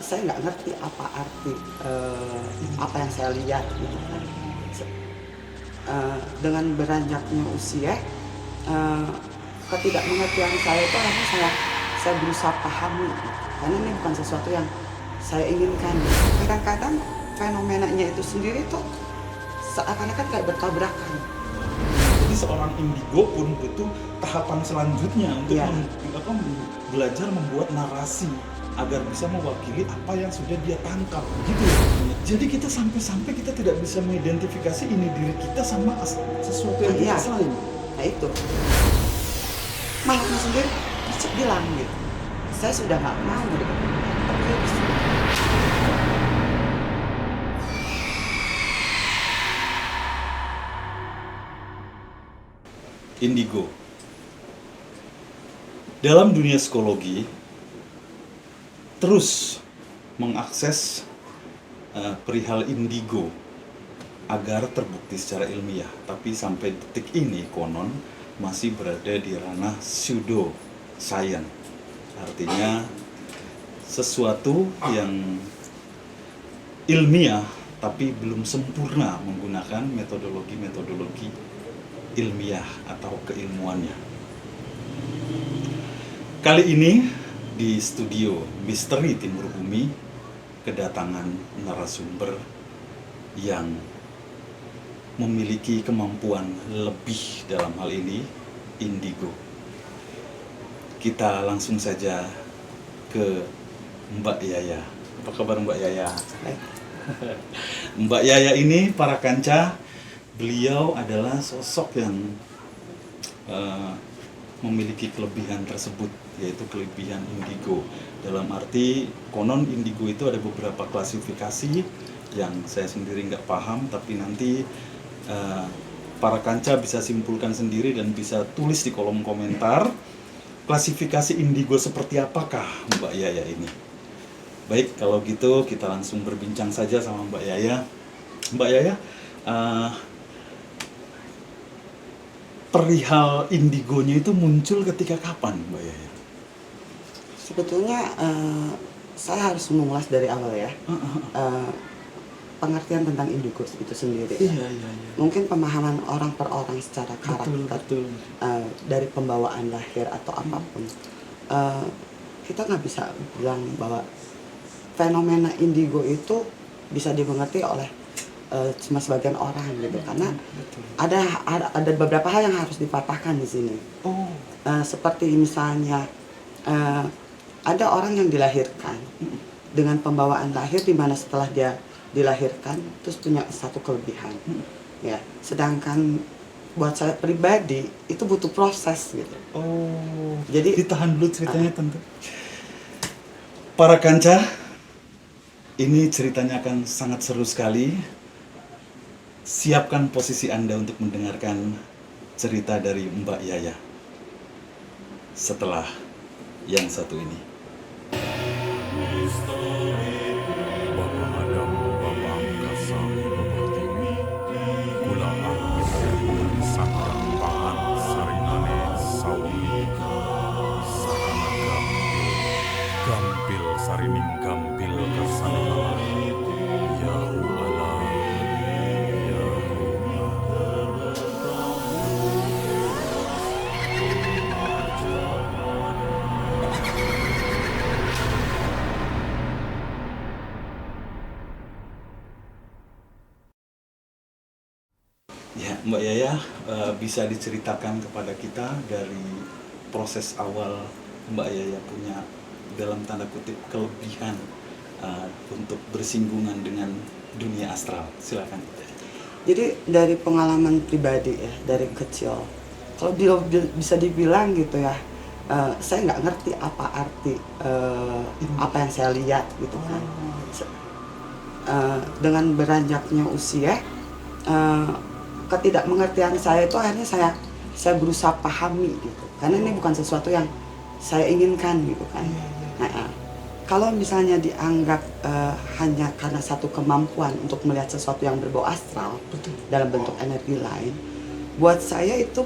saya nggak ngerti apa arti apa yang saya lihat gitu kan. Dengan beranjaknya usia, uh, ketidakmengertian saya itu akhirnya saya berusaha pahami gitu. Karena ini bukan sesuatu yang saya inginkan. Kadang-kadang fenomenanya itu sendiri tuh seakan-akan kayak bertabrakan. Jadi seorang indigo pun butuh tahapan selanjutnya untuk Iya. belajar membuat narasi agar bisa mewakili apa yang sudah dia tangkap, gitu ya. Jadi kita sampai-sampai kita tidak bisa mengidentifikasi ini diri kita sama sesuatu yang Iya. kita selain. Nah itu makhluknya sendiri bilang gitu, saya sudah nggak mau gitu. Indigo. Dalam dunia psikologi terus mengakses perihal indigo agar terbukti secara ilmiah, tapi sampai detik ini konon masih berada di ranah pseudo science. Artinya sesuatu yang ilmiah tapi belum sempurna menggunakan metodologi ilmiah atau keilmuannya. Kali ini di studio Misteri Timur Bumi kedatangan narasumber yang memiliki kemampuan lebih dalam hal ini, indigo. Kita langsung saja ke Mbak Yaya. Apa kabar Mbak Yaya? Mbak Yaya ini para kanca, beliau adalah sosok yang memiliki kelebihan tersebut, yaitu kelebihan indigo. Dalam arti konon indigo itu ada beberapa klasifikasi yang saya sendiri nggak paham, tapi nanti para kanca bisa simpulkan sendiri dan bisa tulis di kolom komentar klasifikasi indigo seperti apakah Mbak Yaya ini. Baik, kalau gitu kita langsung berbincang saja sama Mbak Yaya. Mbak Yaya, perihal indigonya itu muncul ketika kapan, Mbak Yaya? Sebetulnya saya harus mengulas dari awal ya. Pengertian tentang indigo itu sendiri. Iya. Mungkin pemahaman orang per orang secara karakter, Betul. dari pembawaan lahir atau apapun, kita nggak bisa bilang bahwa fenomena indigo itu bisa dimengerti oleh cuma sebagian orang gitu, karena ada beberapa hal yang harus dipatahkan di sini. Seperti misalnya ada orang yang dilahirkan dengan pembawaan lahir di mana setelah dia dilahirkan terus punya satu kelebihan, ya. Sedangkan buat saya pribadi itu butuh proses gitu. Jadi ditahan dulu ceritanya tante. Para kanca, ini ceritanya akan sangat seru sekali. Siapkan posisi Anda untuk mendengarkan cerita dari Mbak Yaya setelah yang satu ini. Bapa Adam, Bapa Angkasa, Bapa Pertiwi, Kula Angin dari Sakang Pangan Sarinane Sawamika, Sarana Gampil Sarining Gampil Kasanala, Yahu Allah, Yahu Ya, Mbak Yaya, bisa diceritakan kepada kita dari proses awal Mbak Yaya punya dalam tanda kutip kelebihan untuk bersinggungan dengan dunia astral. Silakan. Jadi dari pengalaman pribadi ya, dari kecil, kalau bisa dibilang gitu ya, saya nggak ngerti apa arti apa yang saya lihat gitu kan. Dengan beranjaknya usia, ketidakmengertian saya itu akhirnya saya berusaha pahami gitu, karena ini bukan sesuatu yang saya inginkan gitu kan. Nah, kalau misalnya dianggap hanya karena satu kemampuan untuk melihat sesuatu yang berbau astral dalam bentuk energi lain, buat saya itu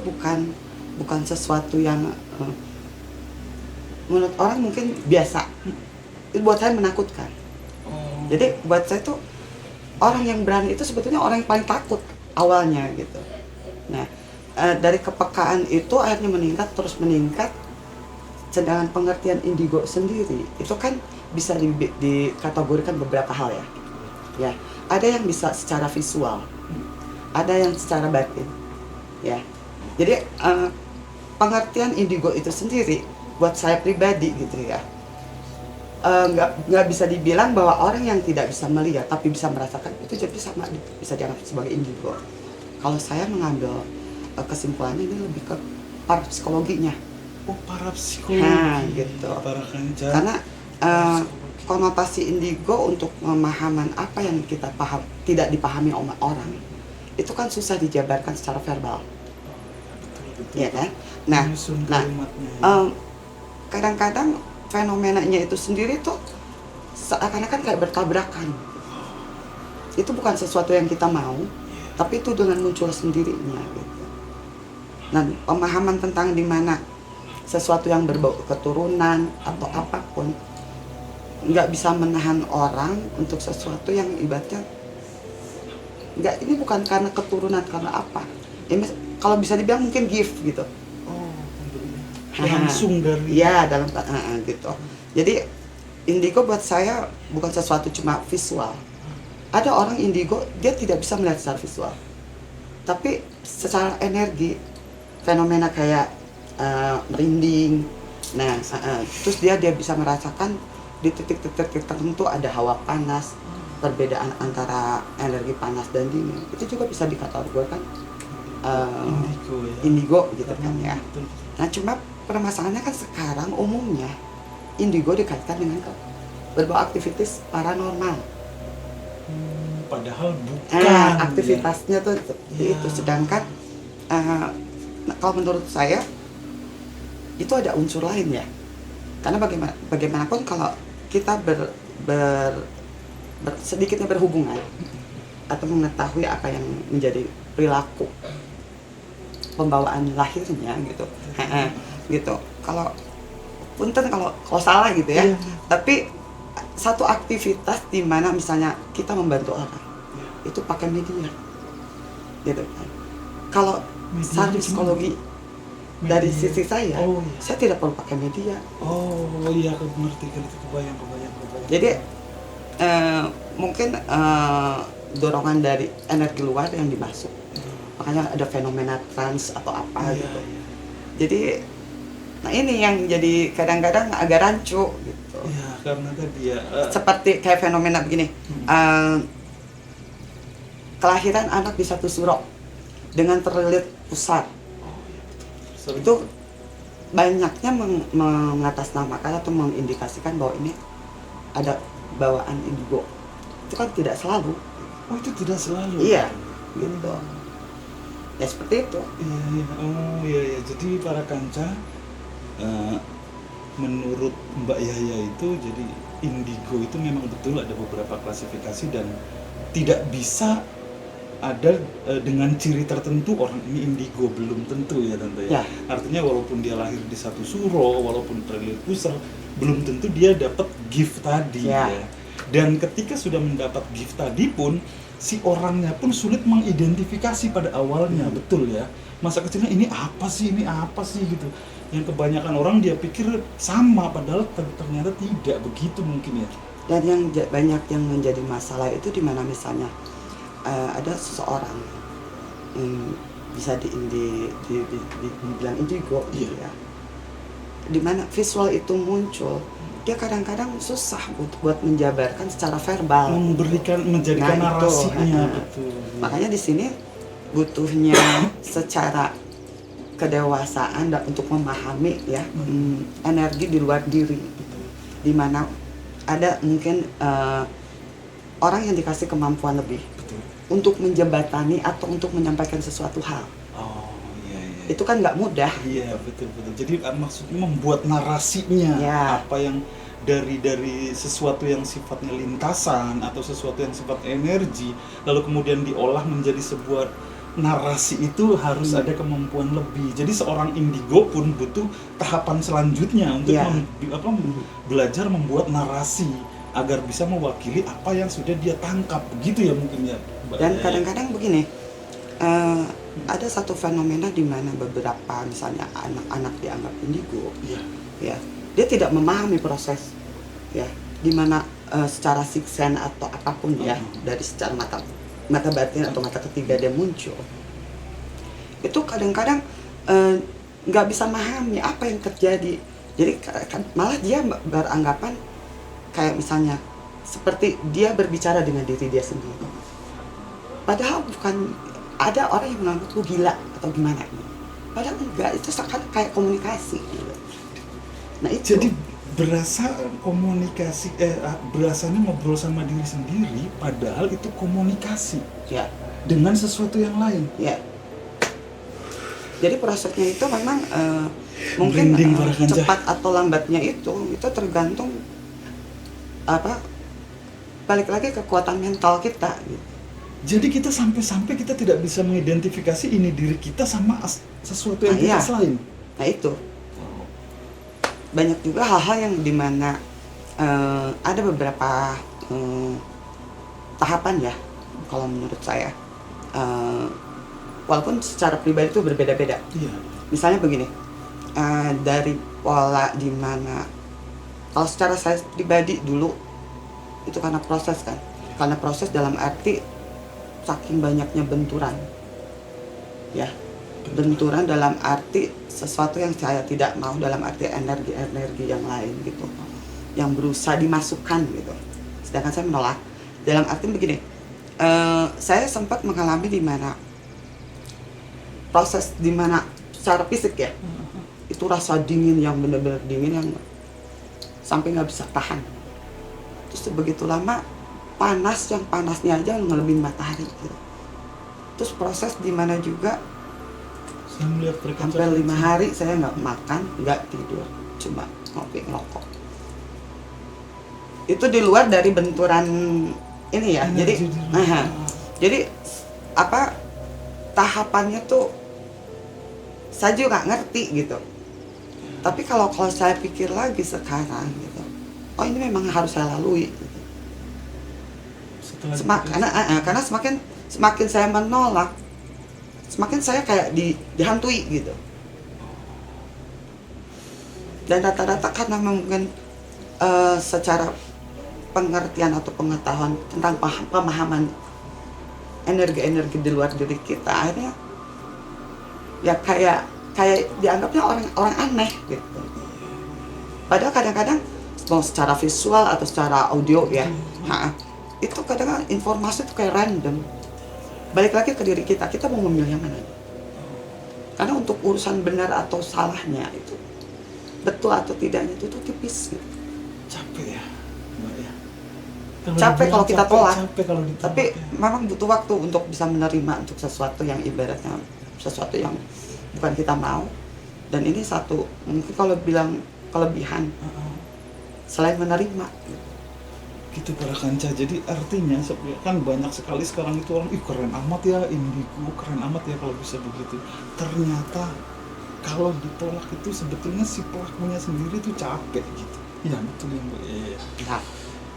bukan sesuatu yang menurut orang mungkin biasa. itu buat saya menakutkan. Jadi buat saya tuh orang yang berani itu sebetulnya orang yang paling takut awalnya gitu. Nah, dari kepekaan itu akhirnya meningkat terus meningkat. Sedangkan pengertian indigo sendiri itu kan bisa dikategorikan beberapa hal ya. Ya, ada yang bisa secara visual, ada yang secara batin. Ya, jadi pengertian indigo itu sendiri buat saya pribadi gitu ya. Nggak bisa dibilang bahwa orang yang tidak bisa melihat tapi bisa merasakan itu jadi sama bisa dianggap sebagai indigo. Kalau saya mengambil kesimpulannya ini lebih ke parapsikologinya. Oh, parapsikologi. Nah, gitu. Para kanca. Karena konotasi indigo untuk pemahaman apa yang kita paham tidak dipahami oleh orang itu kan susah dijabarkan secara verbal, ya kan? Nah, Menyusun kalimatnya. kadang-kadang fenomenanya itu sendiri tuh seakan-akan kayak bertabrakan. Itu bukan sesuatu yang kita mau, tapi itu dengan muncul sendirinya gitu. Nah, pemahaman tentang dimana sesuatu yang berbau keturunan atau apapun nggak bisa menahan orang untuk sesuatu yang ibaratnya nggak, ini bukan karena keturunan, karena apa? Ini kalau bisa dibilang mungkin gift gitu. Langsung dari ya dalam gitu. Jadi indigo buat saya bukan sesuatu cuma visual. Ada orang indigo dia tidak bisa melihat secara visual, tapi secara energi, fenomena kayak merinding. Nah, terus dia bisa merasakan di titik-titik tertentu ada hawa panas, perbedaan antara energi panas dan dingin. Itu juga bisa dikategorikan indigo gitu kan ya. Nah, cuma permasalahannya kan sekarang umumnya indigo dikaitkan dengan berbau aktivitas paranormal. Padahal bukan. Aktivitasnya tuh seperti itu. Sedangkan kalau menurut saya itu ada unsur lain ya. Karena bagaimanapun kalau kita sedikitnya berhubungan atau mengetahui apa yang menjadi perilaku pembawaan lahirnya gitu, gitu. Kalau punten kalau salah gitu ya. Tapi satu aktivitas di mana misalnya kita membantu orang itu pakai media, gitu kan. Kalau sains psikologi dari sisi saya tidak perlu pakai media. Oh iya, aku mengerti, kebayang. Jadi mungkin dorongan dari energi luar yang dimasuk, makanya ada fenomena trans atau apa gitu. Jadi nah ini yang jadi kadang-kadang agak rancu gitu. Ya karena tadi ya seperti kayak fenomena begini, kelahiran anak di satu suro dengan terlilit pusat. Itu banyaknya mengatasnamakan atau mengindikasikan bahwa ini ada bawaan indigo. Itu kan tidak selalu. Oh, itu tidak selalu. Iya, gitu. Ya seperti itu. Iya. Oh iya. Jadi para kanca, menurut Mbak Yahya itu, jadi indigo itu memang betul ada beberapa klasifikasi dan tidak bisa ada dengan ciri tertentu orang ini indigo, belum tentu ya Tante ya. Artinya walaupun dia lahir di satu suro, walaupun terlilit pusat, belum tentu dia dapat gift tadi ya. Dan ketika sudah mendapat gift tadi pun si orangnya pun sulit mengidentifikasi pada awalnya, betul ya. Masa kecilnya ini apa sih gitu. Yang kebanyakan orang dia pikir sama padahal ternyata tidak begitu mungkin ya. Dan yang banyak yang menjadi masalah itu di mana misalnya ada seseorang bisa dibilang indigo gitu ya, dimana visual itu muncul, dia kadang-kadang susah buat menjabarkan secara verbal, menjadikan narasinya. Betul. Makanya di sini butuhnya secara kedewasaan dan untuk memahami ya energi di luar diri, dimana ada mungkin orang yang dikasih kemampuan lebih untuk menjembatani atau untuk menyampaikan sesuatu hal. Oh iya. Itu kan nggak mudah. Iya betul. Jadi maksudnya membuat narasinya apa yang dari sesuatu yang sifatnya lintasan atau sesuatu yang sifat energi, lalu kemudian diolah menjadi sebuah narasi itu harus ada kemampuan lebih. Jadi seorang indigo pun butuh tahapan selanjutnya untuk Iya. belajar membuat narasi agar bisa mewakili apa yang sudah dia tangkap. Begitu ya mungkin ya, Mbak. Dan kadang-kadang begini, ada satu fenomena di mana beberapa misalnya anak-anak dianggap indigo, Iya. ya dia tidak memahami proses, ya di mana secara siksen atau apapun ya, dari secara mata batin atau mata ketiga dia muncul, itu kadang-kadang nggak bisa memahami apa yang terjadi. Jadi malah dia beranggapan kayak misalnya seperti dia berbicara dengan diri dia sendiri, padahal bukan. Ada orang yang menganggap lu gila atau gimana, padahal enggak, itu kayak komunikasi gitu. Nah itu Jadi berasa komunikasi, berasanya ngobrol sama diri sendiri, padahal itu komunikasi ya dengan sesuatu yang lain. ya jadi prosesnya itu memang mungkin Merinding para kancah. cepat atau lambatnya itu tergantung apa, balik lagi kekuatan mental kita gitu. Jadi kita sampai-sampai kita tidak bisa mengidentifikasi ini diri kita sama sesuatu yang Iya. lain. Nah itu banyak juga hal-hal yang dimana ada beberapa tahapan ya kalau menurut saya, walaupun secara pribadi itu berbeda-beda. Iya. Misalnya begini, dari pola dimana kalau secara saya pribadi dulu itu karena proses kan, karena proses dalam arti saking banyaknya benturan, ya benturan dalam arti sesuatu yang saya tidak mau, dalam arti energi yang lain gitu, yang berusaha dimasukkan gitu, sedangkan saya menolak. Dalam arti begini, saya sempat mengalami di mana proses di mana secara fisik ya, itu rasa dingin yang benar-benar dingin yang sampai nggak bisa tahan. Terus begitu lama panas yang panasnya aja ngelebihin matahari gitu. Terus proses di mana juga Saya melihat mereka hampir 5 hari saya nggak makan, nggak tidur, cuma ngopi ngerokok. Itu di luar dari benturan ini ya. Energi Jadi, di luar. jadi apa tahapannya tuh saya juga nggak ngerti gitu. Tapi kalau saya pikir lagi sekarang gitu, oh ini memang harus saya lalui. Gitu. Karena semakin saya menolak, semakin saya kayak dihantui gitu. Dan rata-rata karena mungkin secara pengertian atau pengetahuan tentang pemahaman energi-energi di luar diri kita, akhirnya ya kayak dianggapnya orang aneh gitu. Padahal kadang-kadang mau secara visual atau secara audio ya, itu kadang informasi itu kayak random. Balik lagi ke diri kita mau memilih yang mana. Karena untuk urusan benar atau salahnya itu, betul atau tidaknya itu tipis gitu. Capek ya, Mbak ya. Capek kalau kita tolak. Capek kalau ditolak. Tapi Ya. memang butuh waktu untuk bisa menerima untuk sesuatu yang ibaratnya sesuatu yang bukan kita mau. Dan ini satu mungkin kalau bilang kelebihan selain menerima Gitu para kancah. Jadi artinya kan banyak sekali sekarang itu orang, ih keren amat ya indigo, keren amat ya kalau bisa begitu. Ternyata kalau ditolak itu sebetulnya si pelakunya sendiri tuh capek gitu. Iya betul ya Mbak. Iya. nah,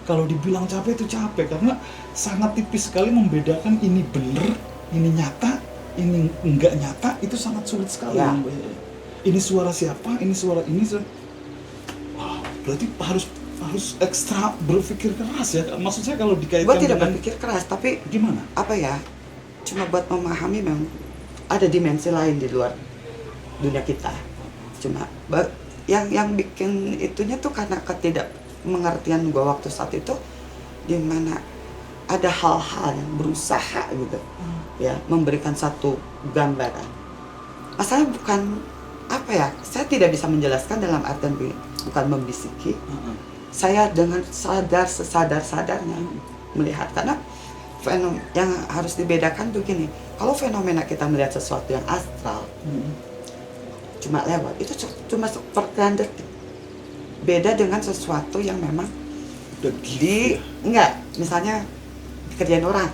Kalau dibilang capek itu capek karena sangat tipis sekali membedakan ini bener, ini nyata, ini enggak nyata, itu sangat sulit sekali Ya. Mbak. Ini suara siapa, ini suara ini. Wow, berarti harus ekstra berpikir keras ya. Maksud saya kalau dikaitkan gue tidak dengan berpikir keras, tapi gimana? apa ya, cuma buat memahami memang ada dimensi lain di luar dunia kita. Cuma yang bikin itunya tuh karena ketidakmengertian gue waktu saat itu, dimana ada hal-hal yang berusaha gitu ya memberikan satu gambaran. Masalahnya bukan apa ya, saya tidak bisa menjelaskan dalam artian bukan membisiki. Saya dengan sesadar-sadarnya melihat, karena yang harus dibedakan begini, kalau fenomena kita melihat sesuatu yang astral cuma lewat, itu cuma sepertian detik. Beda dengan sesuatu yang memang enggak, misalnya dikerjain orang,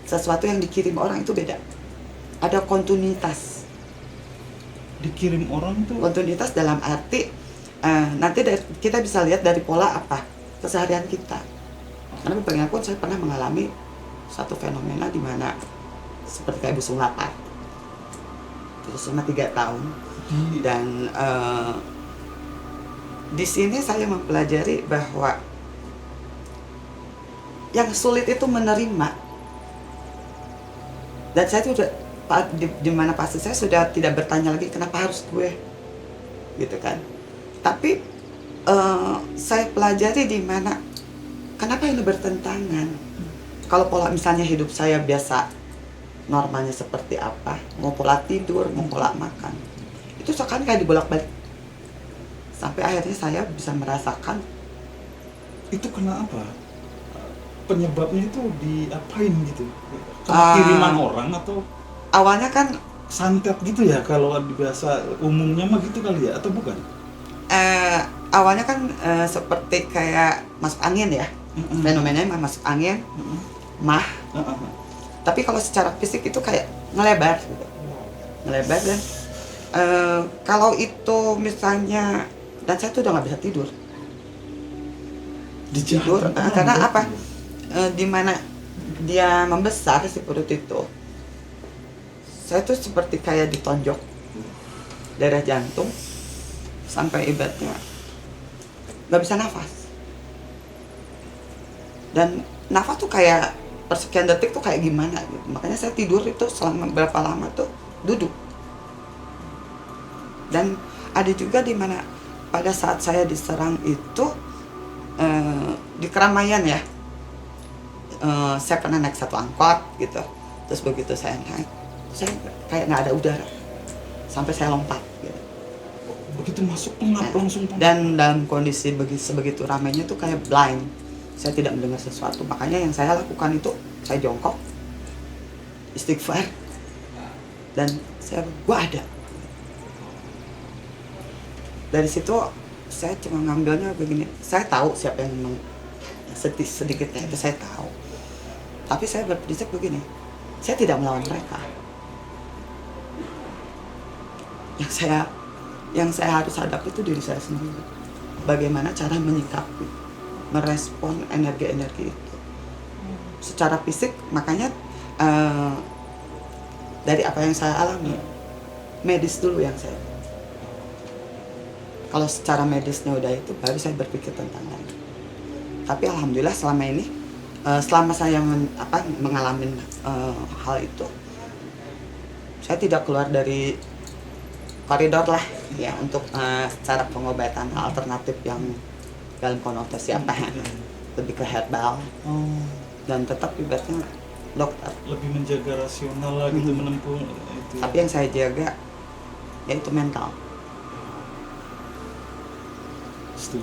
sesuatu yang dikirim orang itu beda. ada kontinuitas. Dikirim orang tuh Kontinuitas dalam arti nanti kita bisa lihat dari pola apa keseharian kita. Karena bagaimanapun saya pernah mengalami satu fenomena di mana seperti kayak busung lapar, terus selama 3 tahun, dan di sini saya mempelajari bahwa yang sulit itu menerima, dan saya tuh udah di mana pasti saya sudah tidak bertanya lagi kenapa harus gue, gitu kan. Tapi saya pelajari di mana kenapa ini bertentangan. Kalau pola misalnya hidup saya biasa normalnya seperti apa, mau pola tidur, mau pola makan, itu seakan kayak dibolak-balik. Sampai akhirnya saya bisa merasakan itu kenapa? Penyebabnya itu diapain gitu? Karena kiriman orang atau awalnya kan santet gitu ya, kalau di bahasa umumnya mah gitu kali ya, atau bukan? awalnya kan seperti kayak masuk angin ya, fenomenanya masuk angin, mah. Tapi kalau secara fisik itu kayak ngelebar gitu. Ngelebar, dan kalau itu misalnya, dan saya tuh udah nggak bisa tidur karena apa, di mana dia membesar si perut itu, saya tuh seperti kayak ditonjok daerah jantung sampai ibaratnya nggak bisa nafas, dan nafas tuh kayak persekian detik tuh kayak gimana gitu. Makanya saya tidur itu selama berapa lama tuh duduk. Dan ada juga di mana pada saat saya diserang itu di keramaian ya, saya pernah naik satu angkot gitu, terus begitu saya naik, saya kayak nggak ada udara sampai saya lompat gitu. Begitu masuk pengap langsung pengap. Dan dalam kondisi sebegitu ramainya tuh kayak blind, saya tidak mendengar sesuatu. Makanya yang saya lakukan itu saya jongkok, istighfar, dan gua ada. Dari situ saya cuma ngambilnya begini, saya tahu siapa yang sedikitnya itu saya tahu, tapi saya berprinsip begini, saya tidak melawan mereka. Yang saya harus hadapi itu diri saya sendiri. Bagaimana cara menyikapi, merespon energi-energi itu secara fisik. Makanya dari apa yang saya alami, medis dulu yang saya. Kalau secara medisnya udah itu, baru saya berpikir tentang lain. Tapi alhamdulillah selama ini, selama saya mengalami hal itu, saya tidak keluar dari koridor lah ya untuk cara pengobatan alternatif yang dalam konotasi apa, lebih ke herbal, dan tetap ibaratnya dokter. Lebih menjaga rasional lah gitu, menempuh itu. Tapi yang saya jaga yaitu mental.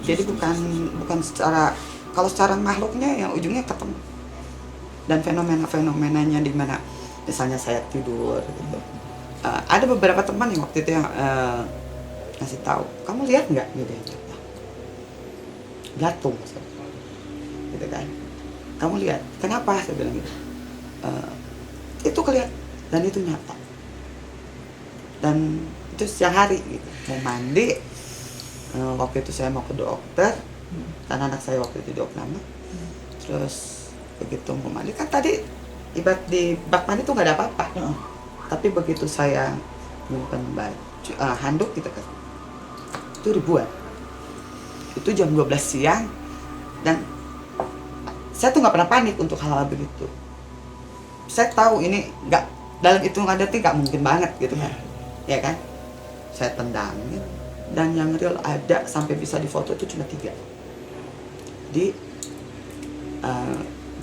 Jadi bukan secara, kalau secara makhluknya yang ujungnya ketemu, dan fenomena-fenomenanya di mana misalnya saya tidur gitu. Ada beberapa teman yang waktu itu yang ngasih tahu, kamu lihat nggak gitu, gantung gitu kan, kamu lihat, kenapa saya bilang gitu, itu kelihatan dan itu nyata, dan itu siang hari gitu, mau mandi. Waktu itu saya mau ke dokter, karena anak saya waktu itu diopname. Terus begitu mau mandi, kan tadi ibarat di bak mandi tuh nggak ada apa-apa. Tapi begitu saya menggunakan baju, handuk gitu kan, itu ribuan. Itu jam 12 siang, dan saya tuh nggak pernah panik untuk hal-hal begitu. Saya tahu ini nggak, dalam hitungan detik nggak mungkin banget gitu kan, ya kan? Saya tendangin. Dan yang real ada sampai bisa difoto itu cuma 3 di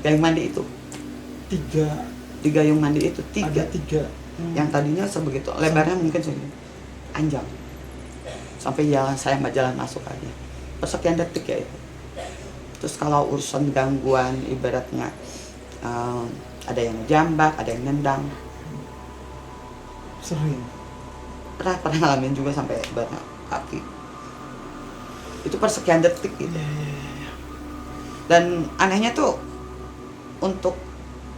gayung mandi itu. 3 di gayung mandi itu 3. Ada 3. Yang tadinya sebegitu lebarnya mungkin segini, panjang sampai saya jalan masuk aja persekian detik ya itu. Terus kalau urusan gangguan ibaratnya ada yang jambak, ada yang nendang, sering pernah ngalamin juga sampai ibaratnya kaki itu persekian detik gitu. Dan anehnya tuh untuk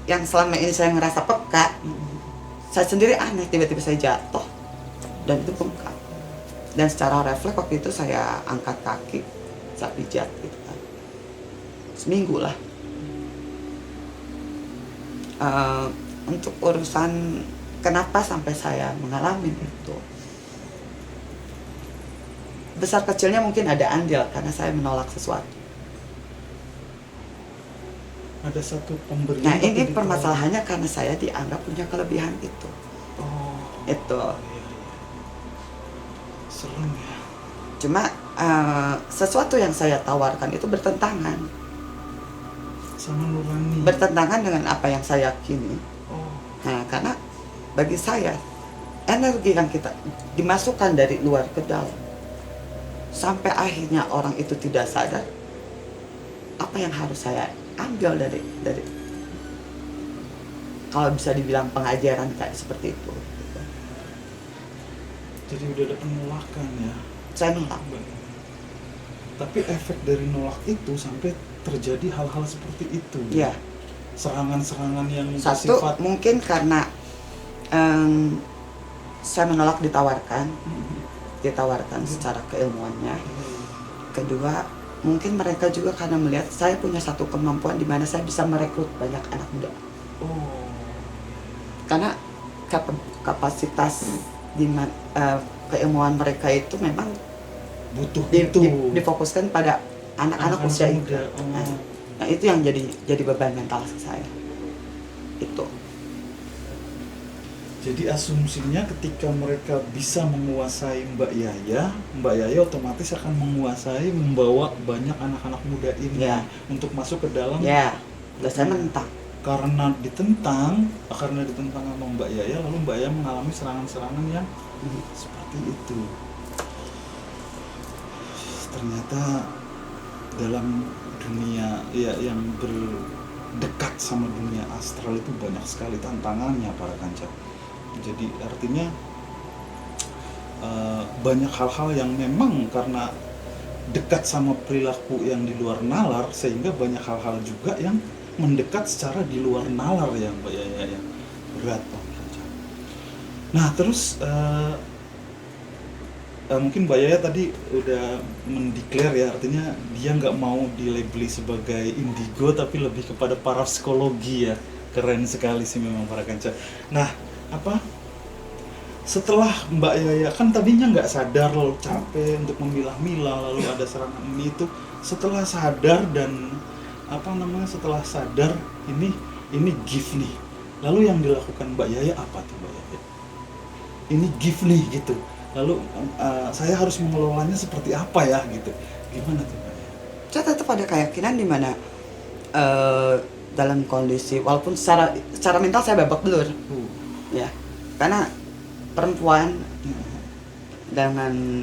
yang selama ini saya ngerasa peka, saya sendiri aneh, tiba-tiba saya jatuh dan itu bengkak. Dan secara refleks waktu itu saya angkat kaki, saya pijat gitu kan. Seminggu lah. Untuk urusan kenapa sampai saya mengalami itu, besar kecilnya mungkin ada andil karena saya menolak sesuatu. Ada satu pemberian. Nah tapi ini ditolak. permasalahannya karena saya dianggap punya kelebihan itu. Oh, Itu. serem ya. Cuma sesuatu yang saya tawarkan itu bertentangan. Sama nurani. Bertentangan dengan apa yang saya yakini. Oh, Nah karena bagi saya energi yang kita dimasukkan dari luar ke dalam sampai akhirnya orang itu tidak sadar, apa yang harus saya ambil dari kalau bisa dibilang pengajaran kayak seperti itu gitu. jadi udah ada penolakan ya. Saya nolak. Tapi efek dari nolak itu sampai terjadi hal-hal seperti itu. Iya. Serangan-serangan yang Satu bersifat mungkin karena saya menolak ditawarkan secara keilmuannya. Kedua mungkin mereka juga karena melihat saya punya satu kemampuan di mana saya bisa merekrut banyak anak muda. oh, Karena kapasitas keilmuan mereka itu memang butuh itu. difokuskan pada anak-anak Anak-anak usia itu. muda, oh. Nah, itu yang jadi beban mental saya. Itu. Jadi asumsinya ketika mereka bisa menguasai Mbak Yaya otomatis akan menguasai, membawa banyak anak-anak muda ini Ya. untuk masuk ke dalam. Ya, dan saya menentang. Karena ditentang sama Mbak Yaya, lalu Mbak Yaya mengalami serangan-serangan yang seperti itu. Ternyata dalam dunia ya yang berdekat sama dunia astral itu banyak sekali tantangannya para kanca. Jadi artinya banyak hal-hal yang memang karena dekat sama perilaku yang di luar nalar, sehingga banyak hal-hal juga yang mendekat secara di luar nalar ya Mbak Yaya, yang berat para kanca. Nah terus mungkin Mbak Yaya tadi udah mendeklar ya, artinya dia nggak mau dilabeli sebagai indigo tapi lebih kepada parapsikologi ya. Keren sekali sih memang para kanca. Nah apa setelah Mbak Yaya kan tadinya nggak sadar, lalu capek untuk memilah-milah, lalu ada serangan ini itu, setelah sadar dan setelah sadar ini gift nih, lalu yang dilakukan Mbak Yaya apa tuh Mbak Yaya? Ini gift nih gitu, lalu saya harus mengelolanya seperti apa ya gitu, gimana tuh Mbak Yaya? Saya tetap ada keyakinan di mana dalam kondisi walaupun secara mental saya babak belur, ya, karena perempuan dengan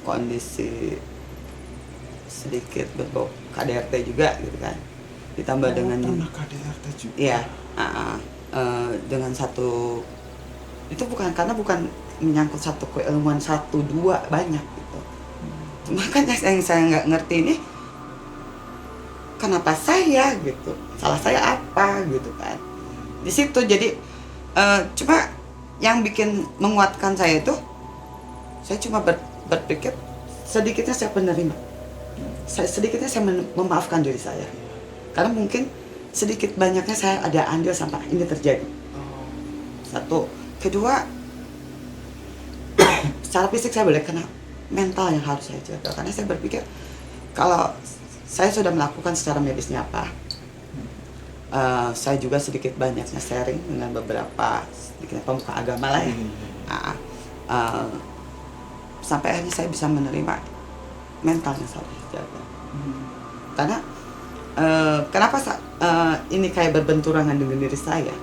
kondisi sedikit berbau KDRT juga gitu kan, ditambah dengan pernah KDRT juga. iya, dengan satu itu bukan menyangkut satu keilmuan 1-2 banyak gitu. Cuma kan yang saya nggak ngerti ini kenapa saya gitu, salah saya apa gitu kan di situ. Jadi cuma yang bikin menguatkan saya itu saya cuma berpikir sedikitnya saya penerima, sedikitnya saya memaafkan diri saya, karena mungkin sedikit banyaknya saya ada andil sampai ini terjadi. Satu. Kedua, secara fisik saya boleh kena, mental yang harus saya jaga, karena saya berpikir kalau saya sudah melakukan secara medisnya apa, saya juga sedikit banyaknya sharing dengan beberapa sedikitnya pemuka agama lah ya. Sampai akhirnya saya bisa menerima mental yang saya harus jaga. Karena kenapa ini kayak berbenturangan dengan diri saya?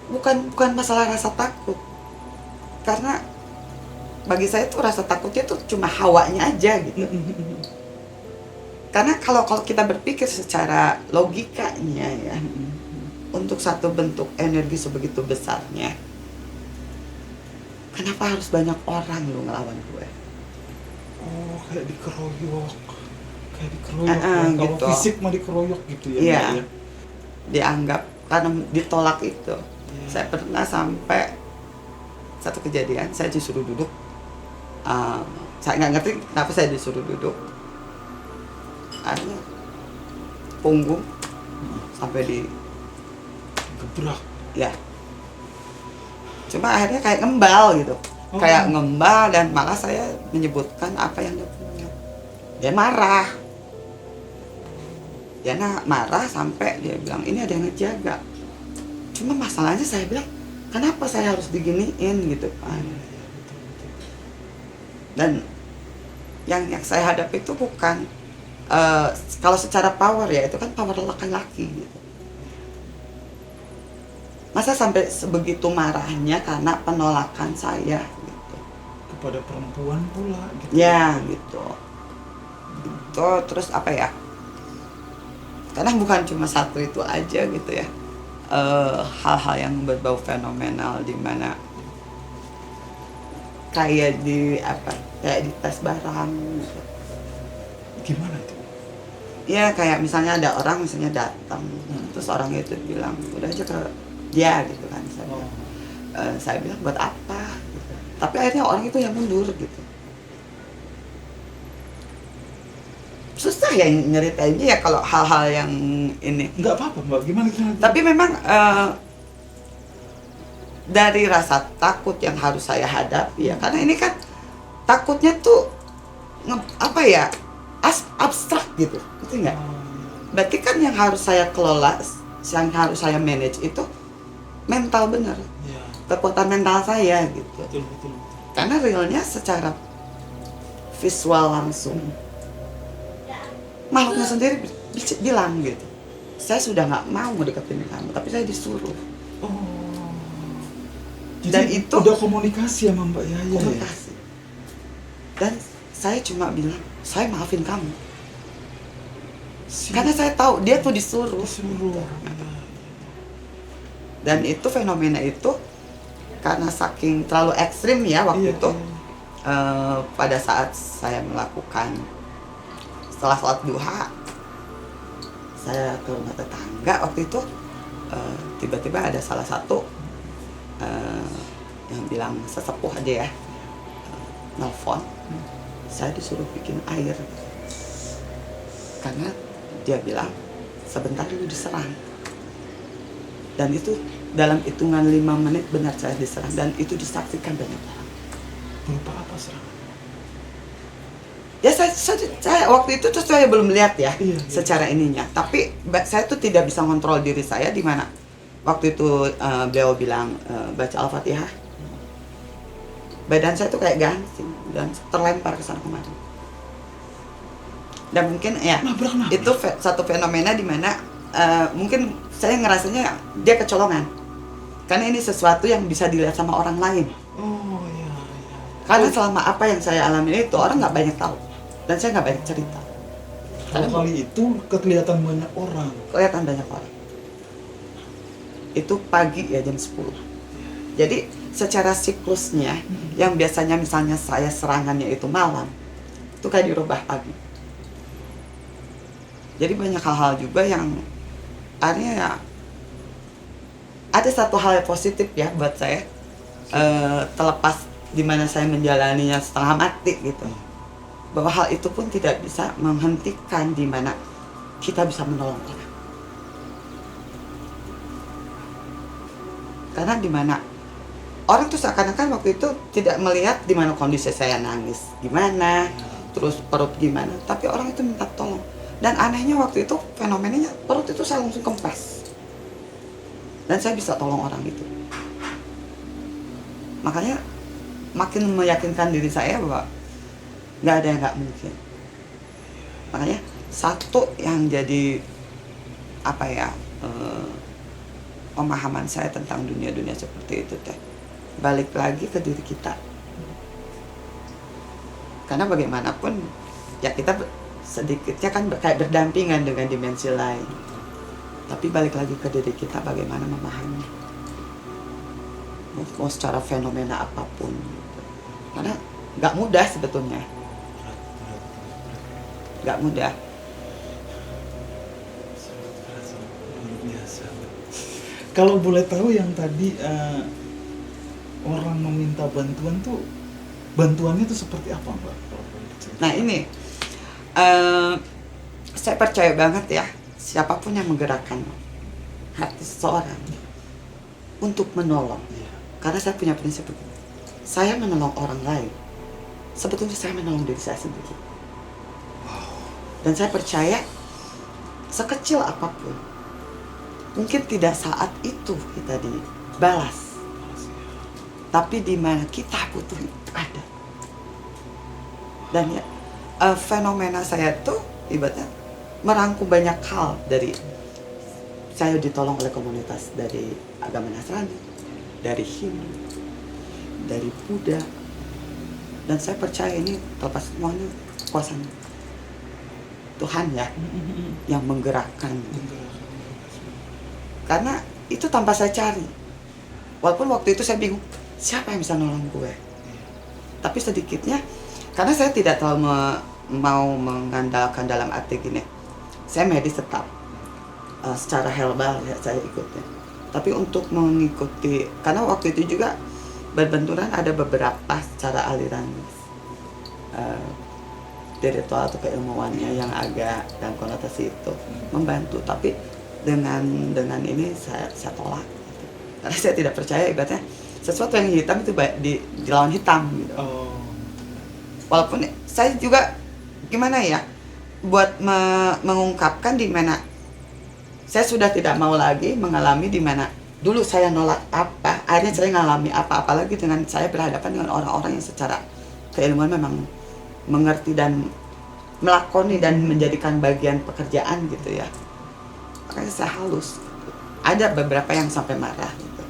Bukan masalah rasa takut, karena bagi saya tuh rasa takutnya tuh cuma hawanya aja gitu. Karena kalau kita berpikir secara logikanya ya, untuk satu bentuk energi sebegitu besarnya, kenapa harus banyak orang lu ngelawan gue? Oh, kayak dikeroyok ya. Kalau gitu. fisik mah dikeroyok gitu ya. Iya. Mbak, ya? Dianggap karena ditolak itu. Saya pernah sampai satu kejadian, saya disuruh duduk. Saya nggak ngerti kenapa saya disuruh duduk. Akhirnya punggung sampai di gebrak. ya. Cuma akhirnya kayak ngembal gitu. Oh. Kayak ngembal, dan malah saya menyebutkan apa yang dia punya. Dia marah. Dia marah sampai dia bilang ini ada yang ngejaga. Cuma masalahnya saya bilang, kenapa saya harus diginiin gitu kan. Dan yang saya hadapi itu bukan kalau secara power ya, itu kan power laki-laki gitu. Masa sampai sebegitu marahnya karena penolakan saya gitu. Kepada perempuan pula gitu. Ya gitu. Itu terus apa ya? Karena bukan cuma satu itu aja gitu ya. Hal-hal yang berbau fenomenal di mana kayak di tes barang gitu. Gimana itu? Ya kayak misalnya ada orang misalnya datang, terus orang itu bilang udah aja ke dia gitu kan. Saya bilang buat apa gitu. Tapi akhirnya orang itu yang mundur gitu. Susah ya nyeritainnya ya kalau hal-hal yang ini. Nggak apa-apa Mbak, gimana? Tapi memang dari rasa takut yang harus saya hadapi ya, karena ini kan takutnya tuh apa ya, abstrak gitu, ngerti nggak? Berarti kan yang harus saya kelola, yang harus saya manage itu mental bener, Ya, kekuatan mental saya gitu. betul. Karena realnya secara visual langsung makhluknya sendiri bilang gitu, saya sudah nggak mau deketin kamu, tapi saya disuruh. Oh. Jadi Dan itu udah komunikasi sama Mbak Yaya. komunikasi. Dan saya cuma bilang, saya maafin kamu. Karena saya tahu dia tuh disuruh. Dan itu fenomena itu karena saking terlalu ekstrim ya waktu itu. Pada saat saya melakukan setelah sholat duha, saya ke rumah tetangga waktu itu, tiba-tiba ada salah satu yang bilang sesepuh aja ya, nelfon, saya disuruh bikin air karena dia bilang sebentar dulu diserang. Dan itu dalam hitungan 5 menit benar saya diserang, dan itu disaksikan banyak orang. Berupa apa serangan? Ya saya waktu itu tuh saya belum lihat ya, Iya. secara ininya. Tapi saya tuh tidak bisa kontrol diri saya di mana waktu itu beliau bilang baca Al-Fatihah. Badan saya tuh kayak gansing dan terlempar ke sana kemari. Dan mungkin ya Nabrak. itu satu fenomena di mana mungkin saya ngerasanya dia kecolongan. Karena ini sesuatu yang bisa dilihat sama orang lain. Oh iya. Karena selama apa yang saya alami itu orang nggak banyak tahu, dan saya nggak banyak cerita. Kalau kali itu kelihatan banyak orang. Kelihatan banyak orang. Itu pagi ya jam 10. Jadi secara siklusnya yang biasanya misalnya saya serangannya itu malam, itu kayak dirubah pagi. Jadi banyak hal-hal juga yang akhirnya ya, ada satu hal yang positif ya buat saya, terlepas di mana saya menjalaninya setengah mati gitu, bahwa hal itu pun tidak bisa menghentikan di mana kita bisa menolong orang. Karena di mana orang tuh seakan-akan waktu itu tidak melihat di mana kondisi saya nangis gimana, terus perut gimana, tapi orang itu minta tolong. Dan anehnya waktu itu fenomenanya perut itu saya langsung kempes, dan saya bisa tolong orang itu. Makanya makin meyakinkan diri saya bahwa nggak ada yang nggak mungkin. Makanya satu yang jadi apa ya, pemahaman saya tentang dunia-dunia seperti itu teh, balik lagi ke diri kita. Karena bagaimanapun ya kita sedikitnya kan kayak berdampingan dengan dimensi lain. Tapi balik lagi ke diri kita, bagaimana memahami mau secara fenomena apapun gitu. Karena nggak mudah sebetulnya, nggak mudah. Luar biasa. Kalau boleh tahu yang tadi orang meminta bantuan tuh, bantuannya tuh seperti apa, Mbak? Kalau boleh cerita. Nah ini, saya percaya banget ya, siapapun yang menggerakkan hati seseorang untuk menolong. Iya. Karena saya punya prinsip begini, saya menolong orang lain, sebetulnya saya menolong diri saya sendiri. Dan saya percaya, sekecil apapun, mungkin tidak saat itu kita dibalas, tapi di mana kita butuh itu ada. Dan ya, fenomena saya tuh ibaratnya merangkum banyak hal. Dari saya ditolong oleh komunitas dari agama Nasrani, dari Hindu, dari Buddha, dan saya percaya ini terlepas semuanya kuasanya Tuhan ya yang menggerakkan. Karena itu tanpa saya cari, walaupun waktu itu saya bingung siapa yang bisa nolong gue, tapi sedikitnya karena saya tidak terlalu mau mengandalkan dalam arti gini, saya medis tetap secara herbal ya saya ikutnya, tapi untuk mengikuti, karena waktu itu juga berbenturan ada beberapa secara aliran spiritual atau keilmuannya yang agak dalam konotasi itu membantu, tapi dengan ini saya tolak gitu. Karena saya tidak percaya ibaratnya sesuatu yang hitam itu dilawan hitam gitu. Walaupun saya juga gimana ya buat mengungkapkan di mana saya sudah tidak mau lagi mengalami di mana dulu saya nolak apa, akhirnya saya ngalami apa, apalagi dengan saya berhadapan dengan orang-orang yang secara keilmuan memang mengerti dan melakoni dan menjadikan bagian pekerjaan gitu ya. Makanya saya halus gitu. Ada beberapa yang sampai marah gitu,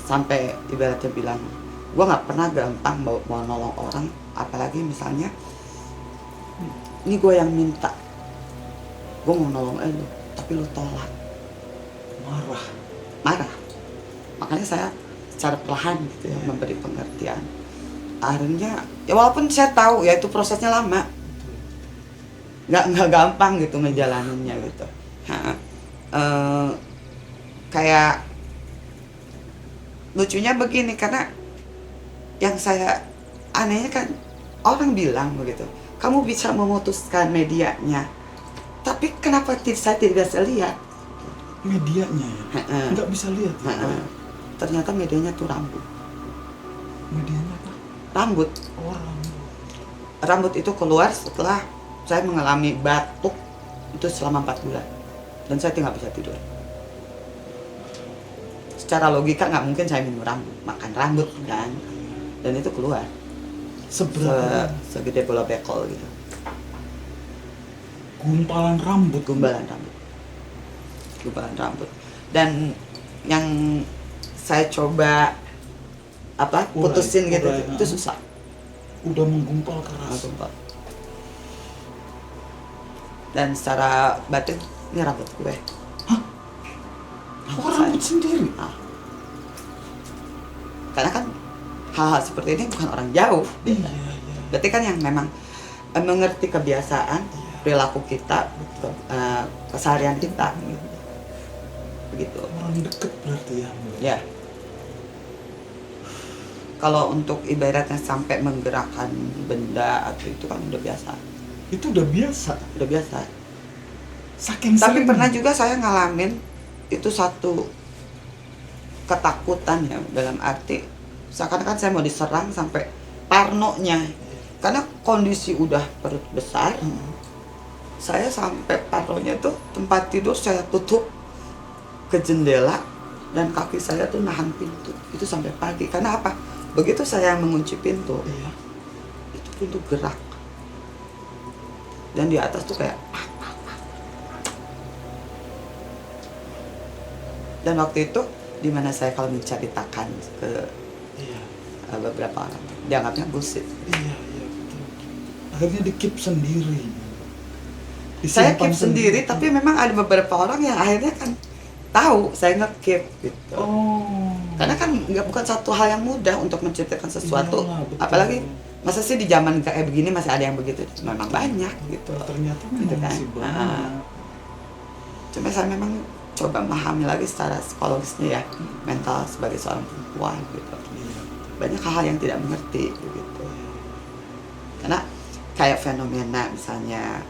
sampai ibaratnya bilang gue nggak pernah gampang mau nolong orang, apalagi misalnya ini gue yang minta, gue mau nolong lu tapi lu tolak, marah. Makanya saya secara perlahan gitu ya memberi pengertian. Akhirnya ya walaupun saya tahu ya itu prosesnya lama, nggak gampang gitu menjalaninya gitu. Kayak lucunya begini, karena yang saya anehnya kan orang bilang begitu, kamu bisa memutuskan medianya, tapi kenapa saya tidak bisa lihat Medianya ya? Nggak bisa lihat ya? Ternyata medianya tuh rambut. Medianya apa? Rambut. Oh, rambut. Rambut itu keluar setelah saya mengalami batuk itu selama 4 bulan, dan saya tidak bisa tidur. Secara logika nggak mungkin saya minum rambut, makan rambut kan, dan itu keluar segede bola bekol gitu. Gumpalan rambut. Dan yang saya coba putusin gitu, itu susah. Udah menggumpal keras. Dan secara batin ini rambut gue. Hah? Rambut sendiri? Karena kan hal-hal seperti ini bukan orang jauh. Iya. Berarti kan yang memang mengerti kebiasaan, perilaku kita, keseharian kita gitu. Begitu. Orang deket berarti ya? Ya. Kalau untuk ibaratnya sampai menggerakkan benda atau itu kan udah biasa. Itu udah biasa? Udah biasa. Saking Tapi sering. pernah juga saya ngalamin itu satu ketakutan ya, dalam arti seakan-akan saya mau diserang sampai parnonya. Karena kondisi udah perut besar, saya sampai parnonya tuh tempat tidur saya tutup ke jendela dan kaki saya tuh nahan pintu itu sampai pagi. Karena apa? Begitu saya mengunci pintu, itu pintu gerak, dan di atas tuh kayak dan waktu itu dimana saya kalau menceritakan ke beberapa orang, dianggapnya bullshit. Iya, betul. Akhirnya di-keep sendiri. Saya keep sendiri, tapi memang ada beberapa orang yang akhirnya kan tahu saya nge-keep gitu. Karena kan bukan satu hal yang mudah untuk menciptakan sesuatu. Iyalah, betul. Apalagi masa sih di zaman kayak begini masih ada yang begitu. Memang banyak gitu. Ternyata Gitu kan. masih banyak. Cuma saya memang coba memahami lagi secara psikologisnya ya, mental sebagai seorang perempuan gitu. Banyak hal yang tidak mengerti gitu. Karena kayak fenomena misalnya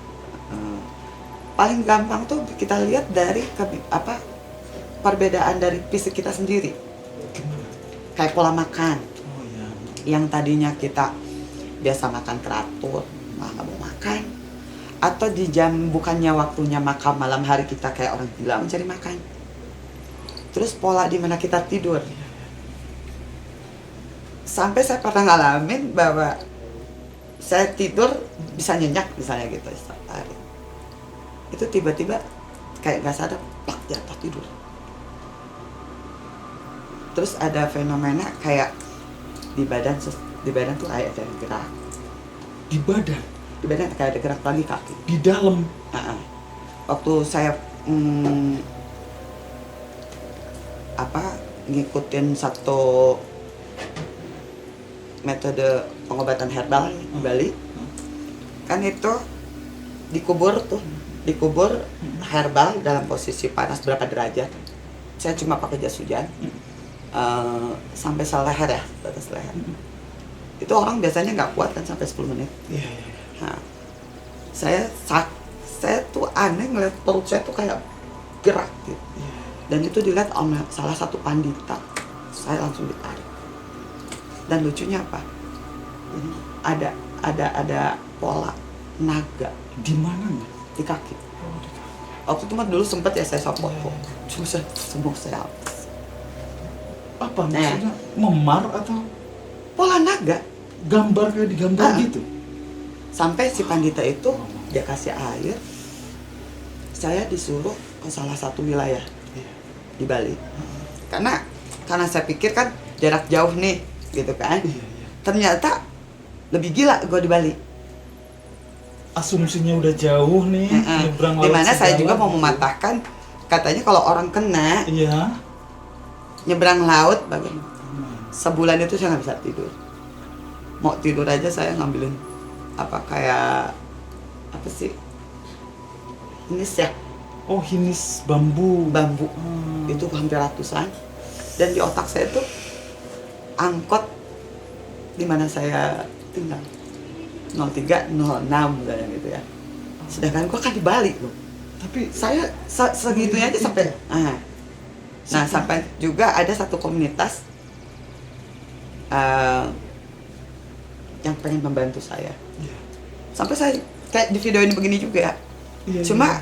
paling gampang tuh kita lihat dari perbedaan dari fisik kita sendiri. Kayak pola makan. Oh ya. Yang tadinya kita biasa makan teratur, malah nggak mau makan. Atau di jam bukannya waktunya makan malam hari kita kayak orang gila mencari makan. Terus pola di mana kita tidur. Sampai saya pernah ngalamin bahwa saya tidur bisa nyenyak misalnya gitu setiap hari. Itu tiba-tiba kayak nggak sadar, plak jatuh tidur. Terus ada fenomena kayak di badan tuh kayak ada gerak. Di badan, Di badan kayak ada gerak lagi kaki. di dalam. Waktu saya ngikutin satu metode pengobatan herbal di Bali, kan itu dikubur herbal dalam posisi panas berapa derajat. Saya cuma pakai jas hujan sampai seleher ya, batas leher. Itu orang biasanya nggak kuat kan sampai 10 menit. Iya. Nah, saya tuh aneh ngeliat perut saya tuh kayak gerak gitu. Dan itu dilihat oleh salah satu pandita. Saya langsung ditarik. Dan lucunya apa? Ada pola naga Di mana? di kaki. Waktu itu mah dulu sempet ya saya sopot. Cuma semua saya hapus. Apa maksudnya? Memar atau Pola naga. gambar kayak digambar gitu? Sampai si pandita itu dia kasih air. Saya disuruh ke salah satu wilayah di Bali. Karena saya pikir kan jarak jauh nih, gitu kan. Ternyata lebih gila gue di Bali. Asumsinya udah jauh nih, nyebrang laut Dimana saya segala juga mau gitu. mematahkan, katanya kalau orang kena Iya. nyebrang laut, bagaimana? Sebulan itu saya nggak bisa tidur. Mau tidur aja saya ngambilin kayak apa sih? Ini ya Oh, hinis bambu. bambu. Itu hampir ratusan. Dan di otak saya tuh angkot di mana saya tinggal 0306 kayak gitu ya. Sedangkan gua kan di Bali loh. Tapi Saya segitunya aja sampai nah sampai juga ada satu komunitas yang pengen membantu saya. Sampai saya kayak di video ini begini juga. Cuma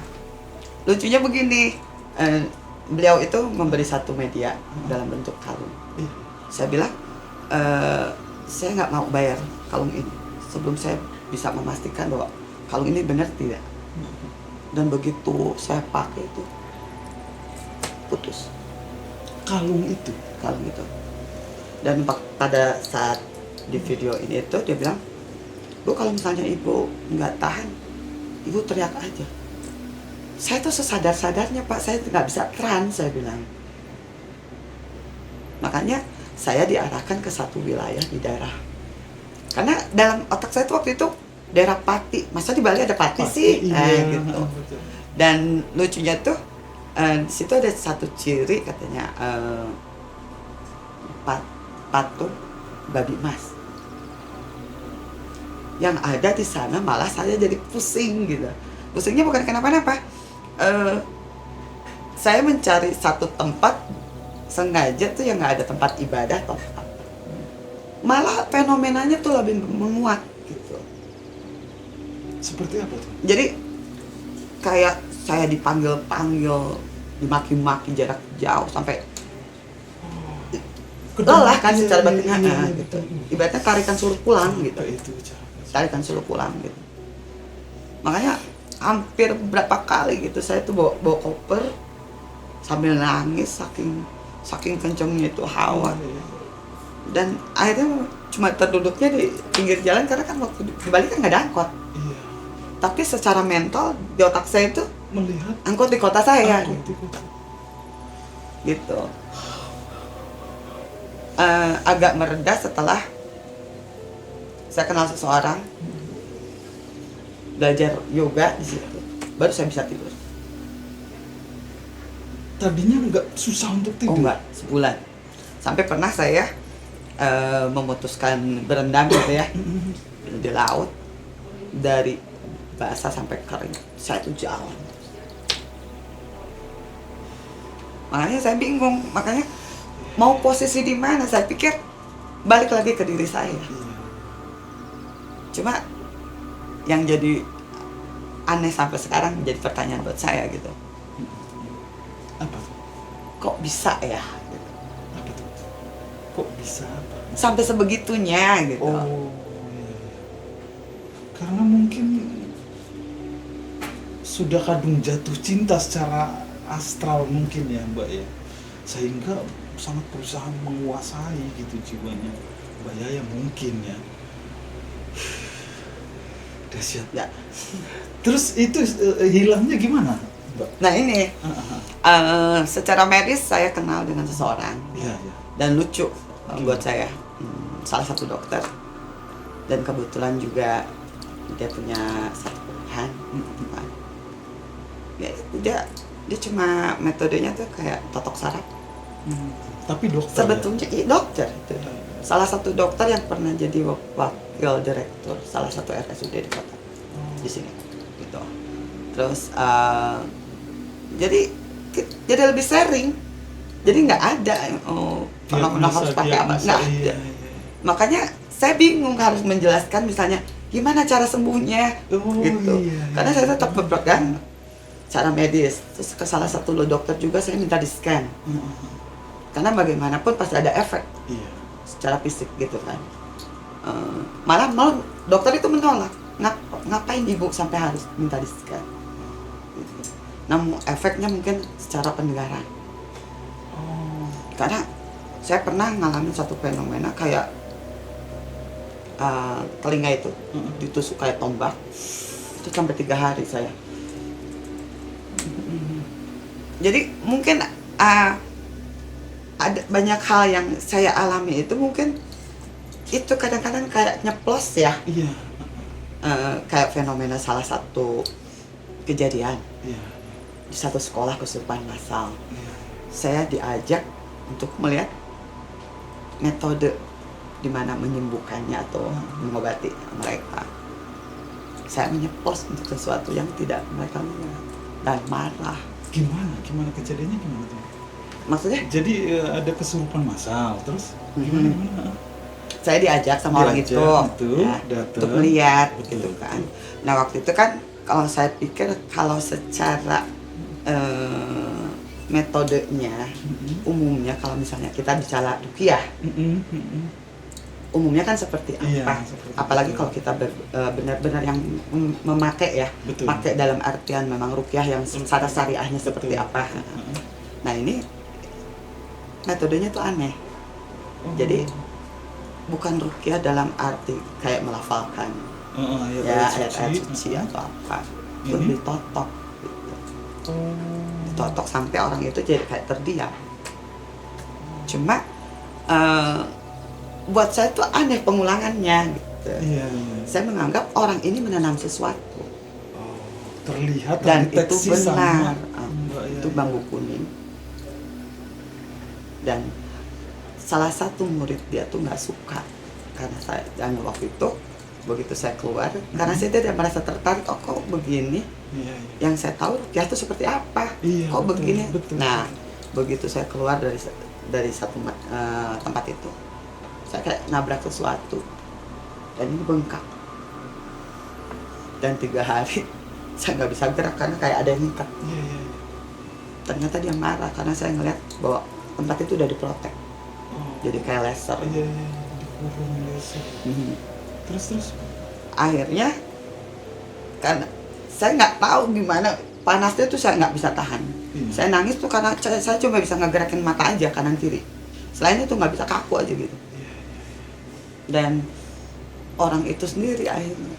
lucunya begini, beliau itu memberi satu media dalam bentuk kalung. Saya bilang saya nggak mau bayar kalung ini sebelum saya bisa memastikan bahwa kalung ini benar tidak. Dan begitu saya pakai itu putus kalung itu. Dan pada saat di video ini itu dia bilang, Bu, kalau misalnya ibu nggak tahan, ibu teriak aja. Saya tuh sesadar-sadarnya Pak, saya nggak bisa trans, saya bilang. Makanya saya diarahkan ke satu wilayah di daerah. Karena dalam otak saya tuh waktu itu daerah Pati. Masa di Bali ada Pati sih? Iya. Gitu. Dan lucunya tuh di situ ada satu ciri katanya patung babi emas. Yang ada di sana malah saya jadi pusing gitu. Pusingnya bukan kenapa-napa. Saya mencari satu tempat sengaja tuh yang nggak ada tempat ibadah atau apa. Malah fenomenanya tuh lebih menguat gitu. Seperti apa tuh? Jadi kayak saya dipanggil-panggil, dimaki-maki jarak jauh sampai lelah kan secara batin gitu. Ibaratnya tarikan suruh pulang gitu. Tarikan suruh pulang gitu. Makanya hampir berapa kali gitu saya tuh bawa koper sambil nangis saking kencengnya itu hawa. Dan akhirnya cuma terduduknya di pinggir jalan karena kan waktu di Bali kan nggak ada angkot. Tapi secara mental di otak saya itu Melihat angkot di kota saya gitu. Agak mereda setelah saya kenal seseorang, belajar yoga di situ, baru saya bisa tidur. tadinya nggak susah untuk Oh tidur? enggak, sebulan. Sampai pernah saya memutuskan berendam gitu ya di laut, dari basah sampai kering. Saya tuh jalan. Makanya saya bingung, makanya mau posisi di mana? Saya pikir balik lagi ke diri saya. Iya. Cuma yang jadi aneh sampai sekarang jadi pertanyaan buat saya gitu. Apa tuh? Kok bisa ya? Apa tuh? Kok bisa apa? Sampai sebegitunya gitu. Oh, iya. Karena mungkin sudah kadung jatuh cinta secara astral mungkin ya Mbak ya, sehingga sangat berusaha menguasai gitu jiwanya Mbak Yaya mungkin ya. Dahsyat. Ya. Terus itu hilangnya gimana Mbak? Nah ini Ah. secara medis saya kenal dengan seseorang Iya, iya. dan lucu buat saya. Salah satu dokter, dan kebetulan juga dia punya satu pilihan. Ya itu dia cuma metodenya tuh kayak totok saraf. Tapi dokter Sebetulnya iya, dokter itu. Salah satu dokter yang pernah jadi wakil direktur salah satu RSUD di kota di sini gitu. Terus jadi lebih sharing. Jadi nggak ada fenomena harus pakai apa, nggak ada. Makanya saya bingung harus menjelaskan misalnya gimana cara sembuhnya gitu. Karena saya tetap berpegang cara medis. Terus ke salah satu dokter juga saya minta di scan. Karena bagaimanapun pasti ada efek Iya. secara fisik gitu kan. Malah dokter itu menolak. Ngapain ibu sampai harus minta di scan? Gitu. Namun efeknya mungkin secara pendengaran. Karena saya pernah ngalamin satu fenomena kayak telinga itu ditusuk kayak tombak. Itu sampai 3 hari saya. Jadi mungkin ada banyak hal yang saya alami itu mungkin itu kadang-kadang kayak nyeplos ya. Iya. Kayak fenomena salah satu kejadian Iya. di satu sekolah kesurupan massal. Iya. Saya diajak untuk melihat metode di mana menyembuhkannya atau mengobati mereka. Saya menyeplos untuk sesuatu yang tidak mereka lihat dan marah. Gimana kejadiannya gimana tuh? Maksudnya Jadi ada kesurupan massal terus gimana? saya diajak sama orang Diajak itu ya, datang. untuk melihat Betul, gitu kan. Nah waktu itu kan kalau saya pikir kalau secara metodenya umumnya kalau misalnya kita bicara ruqyah umumnya kan seperti Iya, apa, seperti apalagi itu. kalau kita benar-benar yang memakai ya, Betul. pakai dalam artian memang ruqyah yang secara syariahnya seperti Betul. apa. Nah ini metodenya tuh aneh. Jadi bukan ruqyah dalam arti kayak melafalkan ya ayat-ayat suci atau apa, itu Ini? ditotok gitu. Ditotok sampai orang itu jadi kayak terdiam. Cuma buat saya tuh aneh pengulangannya gitu. Iya. Saya menganggap orang ini menanam sesuatu Terlihat dan itu terdeteksi benar. sama Mbak Itu Yaya. bambu kuning. Dan salah satu murid dia tuh nggak suka karena saya jangan waktu itu begitu saya keluar karena saya tidak merasa tertarik. Oh kok begini? Iya. Yang saya tahu ruqyah itu seperti apa? Iya, Kok betul, begini? betul. Nah begitu saya keluar dari satu tempat itu, saya kayak nabrak sesuatu dan ini bengkak. Dan 3 hari saya nggak bisa gerak karena kayak ada yang ngikat. Iya. Ternyata dia marah karena saya ngeliat bahwa tempat itu udah diprotek, jadi kayak laser. Iya. Dikurung laser. Terus. Akhirnya karena saya nggak tahu gimana panasnya tuh saya nggak bisa tahan. Iya. Saya nangis tuh karena saya cuma bisa ngegerakin mata aja kanan kiri. Selain itu nggak bisa kaku aja gitu. Dan orang itu sendiri akhirnya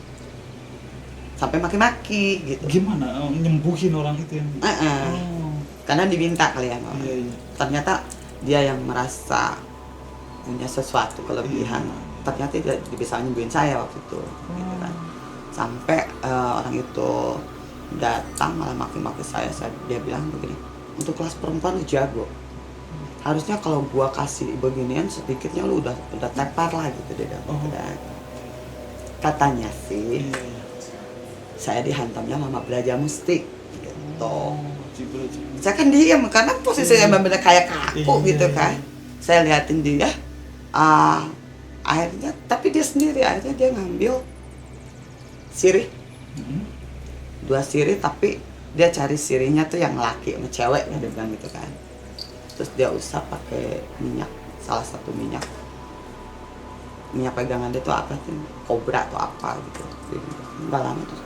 sampai maki-maki gitu. Gimana nyembuhin orang itu yang? Karena diminta kali ya. Iya. Ternyata dia yang merasa punya sesuatu kelebihan. Iya. Ternyata dia bisa nyembuhin saya waktu itu. Gitu kan. Sampai orang itu datang malah maki-maki saya. Dia bilang begini, untuk kelas perempuan lu jago. Harusnya kalau gua kasih beginian sedikitnya lu udah tepar lah gitu deh. Katanya sih saya dihantamnya mama belajar mustik gitu. Saya kan diam karena posisi saya benar-benar kayak kaku gitu kan. Saya liatin dia, akhirnya tapi dia sendiri akhirnya dia ngambil sirih, 2 sirih, tapi dia cari sirihnya tuh yang laki sama cewek ya, dia bilang gitu kan. Terus dia usap pakai minyak, salah satu minyak pegangan dia tuh apa sih, kobra atau apa gitu. Nggak lama terus.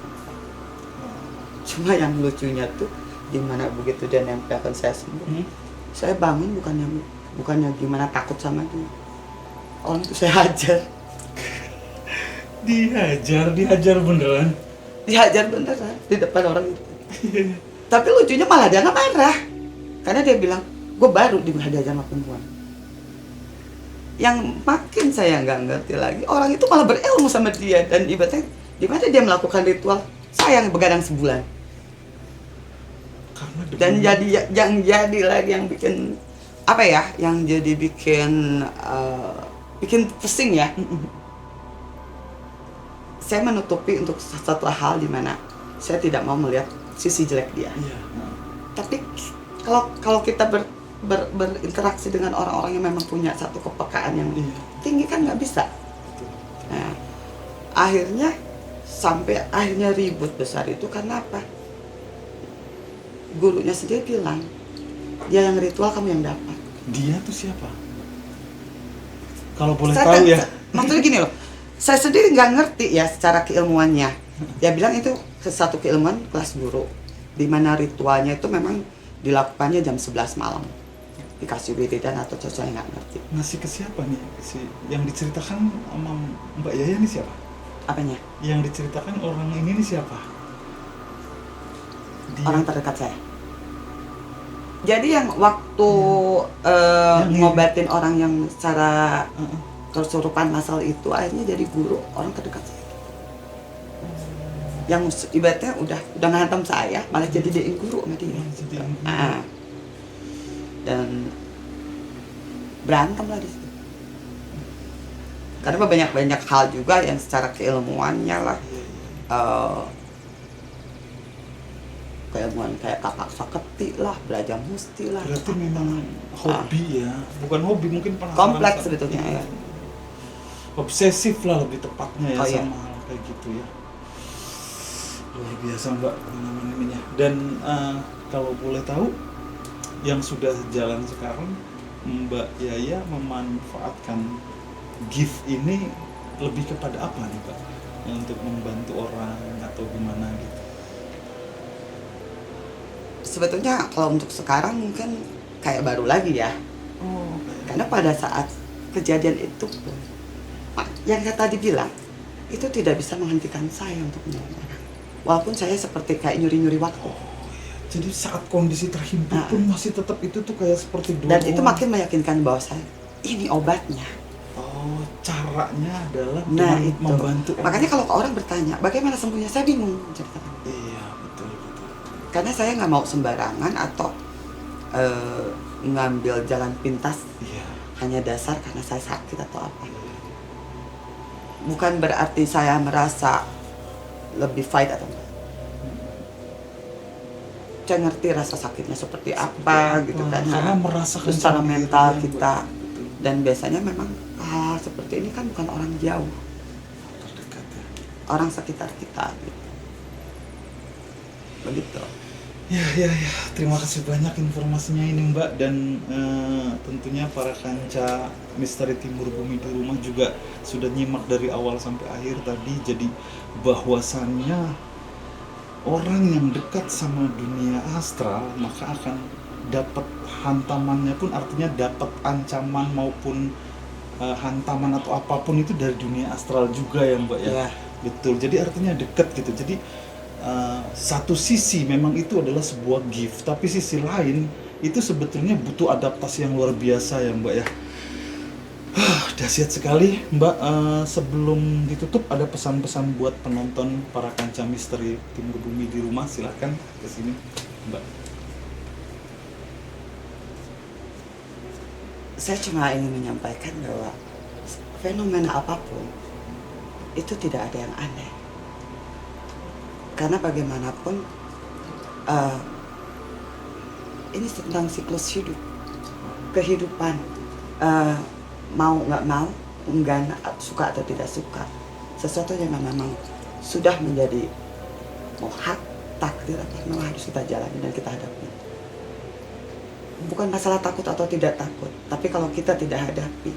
Cuma yang lucunya tuh dimana begitu dia nempelkan saya sembuh, saya bangun bukannya gimana takut sama dia. Orang itu saya hajar. Dihajar beneran. Dihajar beneran di depan orang itu. Tapi lucunya malah dia nggak marah, karena dia bilang, gue baru dihajar sama perempuan. Yang makin saya nggak ngerti lagi, orang itu malah berilmu sama dia, dan ibaratnya di mana dia melakukan ritual, saya yang begadang sebulan. Dan jadi lagi yang bikin apa ya, yang jadi bikin pusing ya. Saya menutupi untuk satu hal di mana saya tidak mau melihat sisi jelek dia. Tapi kalau kita berinteraksi dengan orang-orang yang memang punya satu kepekaan yang tinggi kan nggak bisa. Nah, sampai akhirnya ribut besar itu karena apa? Gurunya sendiri bilang, dia yang ritual, kamu yang dapat. Dia tuh siapa? Kalau boleh tahu ya. Maksudnya gini loh, saya sendiri nggak ngerti ya secara keilmuannya. Dia bilang itu satu keilmuan kelas guru, di mana ritualnya itu memang dilakukannya jam 11 malam. Dikasih wiridan atau saya nggak ngerti. Ngasih ke siapa nih? Yang diceritakan sama Mbak Yaya nih siapa? Apanya? Yang diceritakan orang ini nih siapa? Orang terdekat saya. Jadi yang waktu ngobatin orang yang secara kesurupan masal itu akhirnya jadi guru orang terdekat saya. Yang ibaratnya udah ngantem saya, malah jadi dia guru sama dia. Dan berantem lah di situ. Karena banyak hal juga yang secara keilmuannya lah, keilmuan kayak tapak saketi lah, belajar musti lah. Berarti memang hobi ya, bukan hobi, mungkin penasaran. Kompleks sebetulnya ya. Obsesif lah lebih tepatnya ya, sama iya. hal kayak gitu ya. Luar biasa Mbak namanya. Dan kalau boleh tahu, yang sudah jalan sekarang, Mbak Yaya memanfaatkan gift ini lebih kepada apa nih Pak? Untuk membantu orang atau gimana gitu? Sebetulnya kalau untuk sekarang mungkin kayak baru lagi ya. Karena pada saat kejadian itu, yang saya tadi bilang, itu tidak bisa menghentikan saya untuk menolong orang. Walaupun saya seperti kayak nyuri-nyuri waktu. Jadi saat kondisi terhimpit pun masih tetap itu tuh kayak seperti dulu. Dan itu makin meyakinkan bahwa saya, ini obatnya. Oh, caranya adalah itu membantu. Makanya kalau orang bertanya, bagaimana sembuhnya, saya bingung ceritakan. Iya, betul. Karena saya nggak mau sembarangan atau ngambil jalan pintas hanya dasar karena saya sakit atau apa. Bukan berarti saya merasa lebih fight atau enggak. Saya ngerti rasa sakitnya seperti apa gitu kan. Karena merasakan secara mental kita. Betul. Dan biasanya memang hal seperti ini kan bukan orang jauh, terdekat ya. Orang sekitar kita gitu. Begitu. Ya. Terima kasih banyak informasinya ini Mbak, dan tentunya para kanca Misteri Timur Bumi di rumah juga sudah nyimak dari awal sampai akhir tadi. Jadi bahwasannya orang yang dekat sama dunia astral maka akan dapat hantamannya pun, artinya dapat ancaman maupun hantaman atau apapun itu dari dunia astral juga ya Mbak ya. Betul. Jadi artinya dekat gitu. Jadi satu sisi memang itu adalah sebuah gift, tapi sisi lain itu sebetulnya butuh adaptasi yang luar biasa ya Mbak ya. Dahsyat sekali Mbak. Sebelum ditutup ada pesan-pesan buat penonton para kanca Misteri Timur Bumi di rumah, silahkan ke sini Mbak. saya cuma ingin menyampaikan bahwa fenomena apapun itu tidak ada yang aneh. Karena bagaimanapun ini tentang siklus hidup, kehidupan. Mau nggak mau, enggan, suka atau tidak suka, sesuatu yang memang sudah menjadi hak takdir apa memang harus kita jalani dan kita hadapi. Bukan masalah takut atau tidak takut, tapi kalau kita tidak hadapi,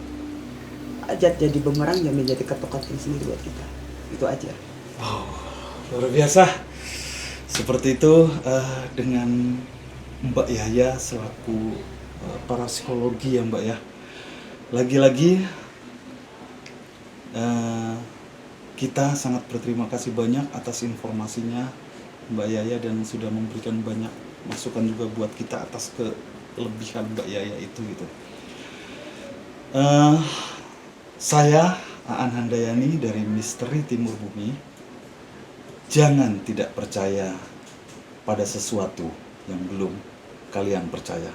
jadi bumerang yang menjadi ketukan sendiri buat kita. Itu aja. Wow, luar biasa. Seperti itu dengan Mbak Yaya selaku parapsikologi ya Mbak ya. Lagi-lagi kita sangat berterima kasih banyak atas informasinya Mbak Yaya dan sudah memberikan banyak masukan juga buat kita atas kelebihan Mbak Yaya itu gitu. Saya Aan Handayani dari Misteri Timur Bumi. Jangan tidak percaya pada sesuatu yang belum kalian percaya.